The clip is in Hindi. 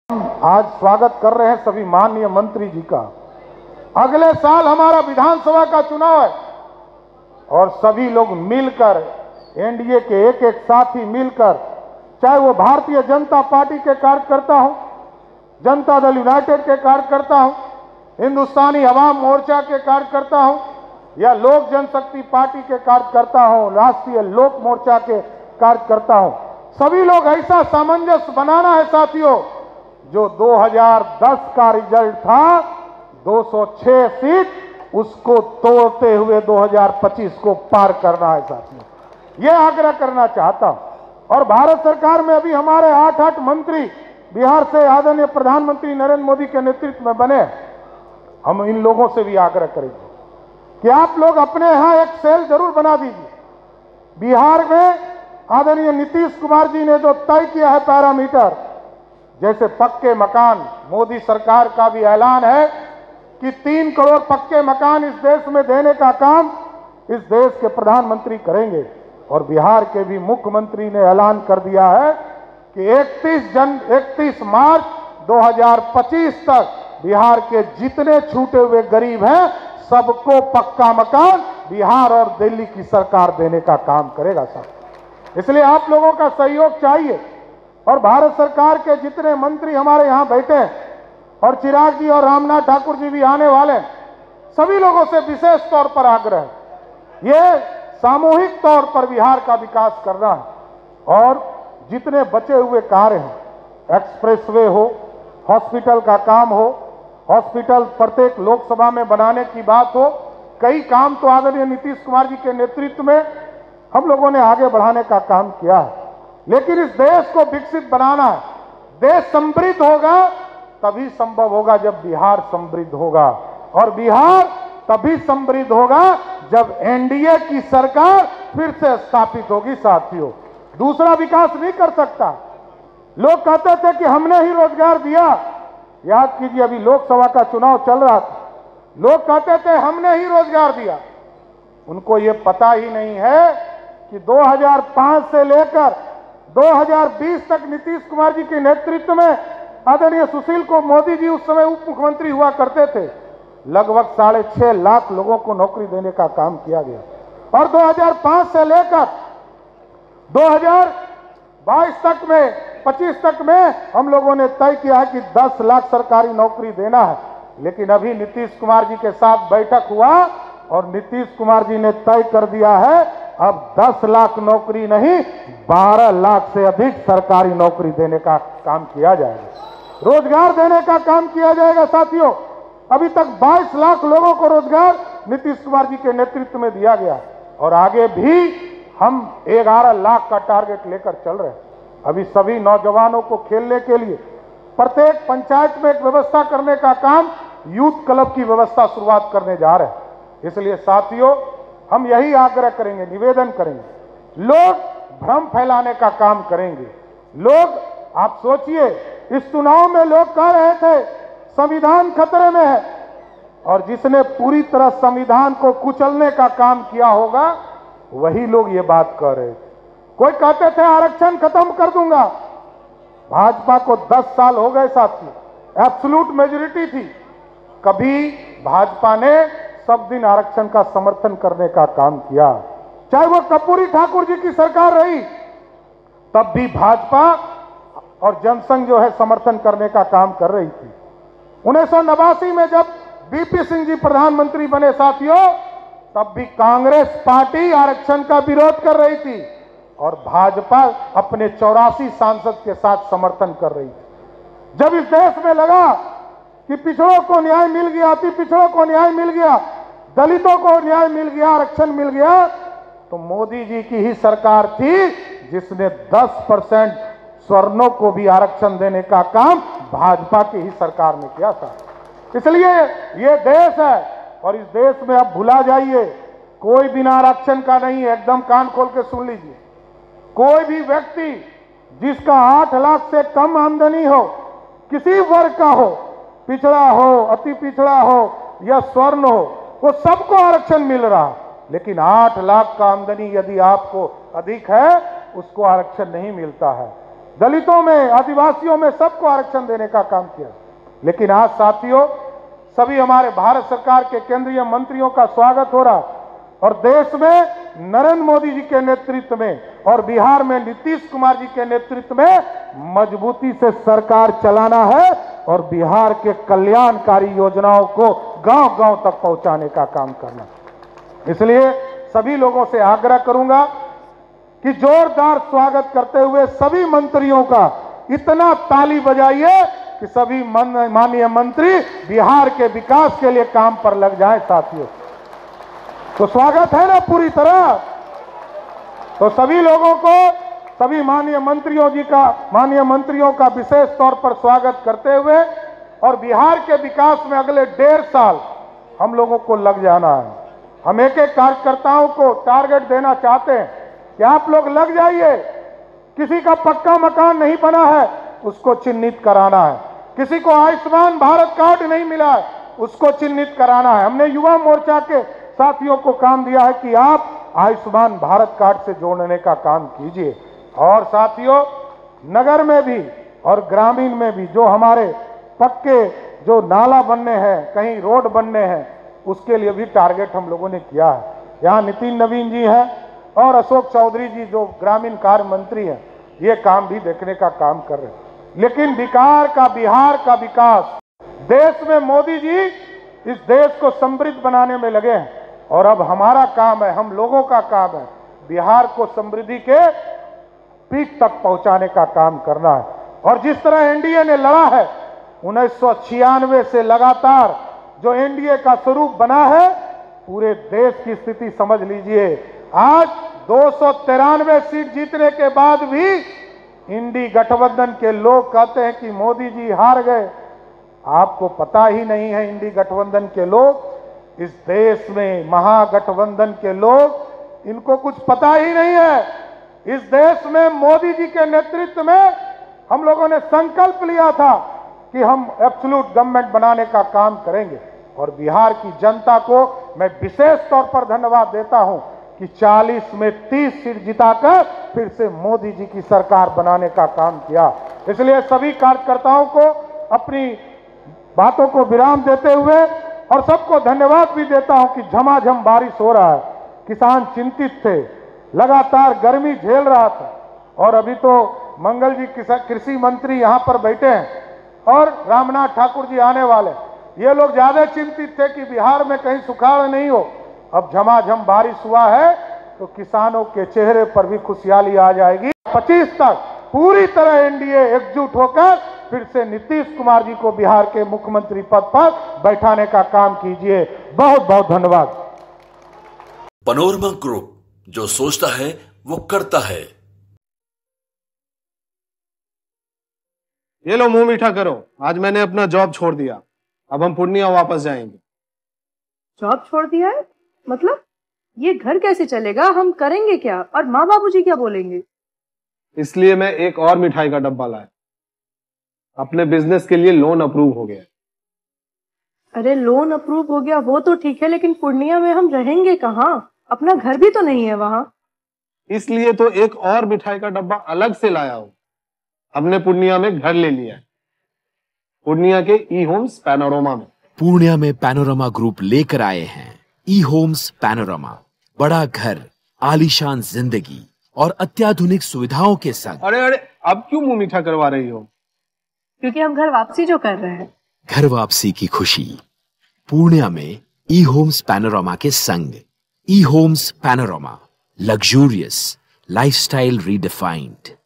आज स्वागत कर रहे हैं सभी माननीय मंत्री जी का। अगले साल हमारा विधानसभा का चुनाव है और सभी लोग मिलकर, एनडीए के एक एक साथी मिलकर, चाहे वो भारतीय जनता पार्टी के कार्यकर्ता हो, जनता दल यूनाइटेड के कार्यकर्ता हो, हिंदुस्तानी अवाम मोर्चा के कार्यकर्ता हो या लोक जनशक्ति पार्टी के कार्यकर्ता हो, राष्ट्रीय लोक मोर्चा के कार्यकर्ता हो, सभी लोग ऐसा सामंजस्य बनाना है साथियों, जो 2010 का रिजल्ट था 206 सीट, उसको तोड़ते हुए 2025 को पार करना है साथियों। यह आग्रह करना चाहता हूं। और भारत सरकार में अभी हमारे 8 मंत्री बिहार से आदरणीय प्रधानमंत्री नरेंद्र मोदी के नेतृत्व में बने। हम इन लोगों से भी आग्रह करेंगे कि आप लोग अपने यहां एक सेल जरूर बना दीजिए। बिहार में आदरणीय नीतीश कुमार जी ने जो तय किया है पैरामीटर, जैसे पक्के मकान, मोदी सरकार का भी ऐलान है कि 3 करोड़ पक्के मकान इस देश में देने का काम इस देश के प्रधानमंत्री करेंगे। और बिहार के भी मुख्यमंत्री ने ऐलान कर दिया है कि 31 मार्च 2025 तक बिहार के जितने छूटे हुए गरीब हैं सबको पक्का मकान बिहार और दिल्ली की सरकार देने का काम करेगा साहब। इसलिए आप लोगों का सहयोग चाहिए। और भारत सरकार के जितने मंत्री हमारे यहां बैठे हैं और चिराग जी और रामनाथ ठाकुर जी भी आने वाले हैं, सभी लोगों से विशेष तौर पर आग्रह है, ये सामूहिक तौर पर बिहार का विकास करना है। और जितने बचे हुए कार्य हैं, एक्सप्रेसवे हो, हॉस्पिटल का काम हो, हॉस्पिटल प्रत्येक लोकसभा में बनाने की बात हो, कई काम तो आदरणीय नीतीश कुमार जी के नेतृत्व में हम लोगों ने आगे बढ़ाने का काम किया है। लेकिन इस देश को विकसित बनाना है। देश समृद्ध होगा तभी संभव होगा जब बिहार समृद्ध होगा, और बिहार तभी समृद्ध होगा जब एनडीए की सरकार फिर से स्थापित होगी साथियों। दूसरा विकास नहीं कर सकता। लोग कहते थे कि हमने ही रोजगार दिया। याद कीजिए, अभी लोकसभा का चुनाव चल रहा था, लोग कहते थे हमने ही रोजगार दिया। उनको ये पता ही नहीं है कि 2005 से लेकर 2020 तक नीतीश कुमार जी के नेतृत्व में आदरणीय सुशील को मोदी जी उस समय उप मुख्यमंत्री हुआ करते थे, लगभग 6.5 लाख लोगों को नौकरी देने का काम किया गया। और 2005 से लेकर 2022 तक में 25 तक में हम लोगों ने तय किया है कि 10 लाख सरकारी नौकरी देना है। लेकिन अभी नीतीश कुमार जी के साथ बैठक हुआ और नीतीश कुमार जी ने तय कर दिया है अब 10 लाख नौकरी नहीं, 12 लाख से अधिक सरकारी नौकरी देने का काम किया जाएगा, रोजगार देने का काम किया जाएगा साथियों। अभी तक 22 लाख लोगों को रोजगार नीतीश कुमार जी के नेतृत्व में दिया गया और आगे भी हम 11 लाख का टारगेट लेकर चल रहे हैं। अभी सभी नौजवानों को खेलने के लिए प्रत्येक पंचायत में एक व्यवस्था करने का काम, यूथ क्लब की व्यवस्था शुरुआत करने जा रहे हैं। इसलिए साथियों, हम यही आग्रह करेंगे, निवेदन करेंगे, लोग भ्रम फैलाने का काम करेंगे। लोग, आप सोचिए, इस चुनाव में लोग कह रहे थे संविधान खतरे में है, और जिसने पूरी तरह संविधान को कुचलने का काम किया होगा वही लोग ये बात कह रहे थे। कोई कहते थे आरक्षण खत्म कर दूंगा। भाजपा को 10 साल हो गए साथियों, एब्सोल्यूट मेजॉरिटी थी, कभी भाजपा ने सब दिन आरक्षण का समर्थन करने का काम किया। चाहे वो कर्पूरी ठाकुर जी की सरकार रही, तब भी भाजपा और जनसंघ जो है समर्थन करने का काम कर रही थी। 1989 में जब बीपी सिंह जी प्रधानमंत्री बने साथियों, तब भी कांग्रेस पार्टी आरक्षण का विरोध कर रही थी और भाजपा अपने 84 सांसद के साथ समर्थन कर रही थी। जब इस देश में लगा कि पिछड़ों को न्याय मिल गया, अति पिछड़ों को न्याय मिल गया, दलितों को न्याय मिल गया, आरक्षण मिल गया, तो मोदी जी की ही सरकार थी जिसने 10% स्वर्णों को भी आरक्षण देने का काम भाजपा की ही सरकार ने किया था। इसलिए ये देश है और इस देश में अब भुला जाइए, कोई बिना आरक्षण का नहीं है। एकदम कान खोल के सुन लीजिए, कोई भी व्यक्ति जिसका 8 लाख से कम आमदनी हो, किसी वर्ग का हो, पिछड़ा हो, अति पिछड़ा हो या स्वर्ण हो, वो सबको आरक्षण मिल रहा है। लेकिन 8 लाख का आमदनी यदि आपको अधिक है, उसको आरक्षण नहीं मिलता है। दलितों में, आदिवासियों में सबको आरक्षण देने का काम किया। लेकिन आज साथियों, सभी हमारे भारत सरकार के केंद्रीय मंत्रियों का स्वागत हो रहा और देश में नरेंद्र मोदी जी के नेतृत्व में और बिहार में नीतीश कुमार जी के नेतृत्व में मजबूती से सरकार चलाना है और बिहार के कल्याणकारी योजनाओं को गांव-गांव तक पहुंचाने का काम करना। इसलिए सभी लोगों से आग्रह करूंगा कि जोरदार स्वागत करते हुए सभी मंत्रियों का इतना ताली बजाइए कि सभी माननीय मंत्री बिहार के विकास के लिए काम पर लग जाएं। साथियों, तो स्वागत है ना पूरी तरह। तो सभी लोगों को, सभी माननीय मंत्रियों का विशेष तौर पर स्वागत करते हुए और बिहार के विकास में अगले 1.5 साल हम लोगों को लग जाना है। हम एक एक कार्यकर्ताओं को टारगेट देना चाहते हैं कि आप लोग लग जाइए। किसी का पक्का मकान नहीं बना है, उसको चिन्हित कराना है। किसी को आयुष्मान भारत कार्ड नहीं मिला है, उसको चिन्हित कराना है। हमने युवा मोर्चा के साथियों को काम दिया है कि आप आयुष्मान भारत कार्ड से जोड़ने का काम कीजिए। और साथियों, नगर में भी और ग्रामीण में भी जो हमारे पक्के जो नाला बनने हैं, कहीं रोड बनने हैं, उसके लिए भी टारगेट हम लोगों ने किया है। यहाँ नितिन नवीन जी हैं और अशोक चौधरी जी जो ग्रामीण कार्य मंत्री हैं, ये काम भी देखने का काम कर रहे हैं। लेकिन बिहार का विकास, देश में मोदी जी इस देश को समृद्ध बनाने में लगे हैं और अब हमारा काम है, हम लोगों का काम है बिहार को समृद्धि के पीक तक पहुंचाने का काम करना है। और जिस तरह एनडीए ने लड़ा है 1996 से लगातार जो एनडीए का स्वरूप बना है, पूरे देश की स्थिति समझ लीजिए। आज 293 सीट जीतने के बाद भी इंडी गठबंधन के लोग कहते हैं कि मोदी जी हार गए। आपको पता ही नहीं है, इंडी गठबंधन के लोग, इस देश में महागठबंधन के लोग, इनको कुछ पता ही नहीं है। इस देश में मोदी जी के नेतृत्व में हम लोगों ने संकल्प लिया था कि हम एब्सोल्यूट गवर्नमेंट बनाने का काम करेंगे। और बिहार की जनता को मैं विशेष तौर पर धन्यवाद देता हूं कि 40 में 30 सीट जिताकर फिर से मोदी जी की सरकार बनाने का काम किया। इसलिए सभी कार्यकर्ताओं को अपनी बातों को विराम देते हुए और सबको धन्यवाद भी देता हूं कि झमाझम बारिश हो रहा है। किसान चिंतित थे, लगातार गर्मी झेल रहा था और अभी तो मंगल जी कृषि मंत्री यहां पर बैठे हैं और रामनाथ ठाकुर जी आने वाले। ये लोग ज्यादा चिंतित थे कि बिहार में कहीं सुखाड़ नहीं हो। अब झमाझम बारिश हुआ है तो किसानों के चेहरे पर भी खुशहाली आ जाएगी। 25 तक पूरी तरह एनडीए एकजुट होकर फिर से नीतीश कुमार जी को बिहार के मुख्यमंत्री पद पर बैठाने का काम कीजिए। बहुत बहुत धन्यवाद। पैनोरमा ग्रुप, जो सोचता है वो करता है। ये लो, मुंह मीठा करो। आज मैंने अपना जॉब छोड़ दिया, अब हम पूर्णिया वापस जाएंगे। जॉब छोड़ दिया है? मतलब ये घर कैसे चलेगा? हम करेंगे क्या? और माँ बाबूजी क्या बोलेंगे? इसलिए मैं एक और मिठाई का डब्बा लाया। अपने बिजनेस के लिए लोन अप्रूव हो गया। अरे लोन अप्रूव हो गया वो तो ठीक है, लेकिन पूर्णिया में हम रहेंगे कहाँ? अपना घर भी तो नहीं है वहां। इसलिए तो एक और मिठाई का डब्बा अलग से लाया हूं। हमने पूर्णिया में घर ले लिया है, पूर्णिया के ई होम्स पैनोरमा में। पूर्णिया में पैनोरमा ग्रुप लेकर आए हैं ई होम्स पैनोरमा। बड़ा घर, आलीशान जिंदगी और अत्याधुनिक सुविधाओं के संग। अरे अरे, अब क्यों मुंह मीठा करवा रही हो? क्योंकि हम घर वापसी जो कर रहे हैं। घर वापसी की खुशी पूर्णिया में ई होम्स पैनोरमा के संग। E homes panorama, luxurious lifestyle redefined.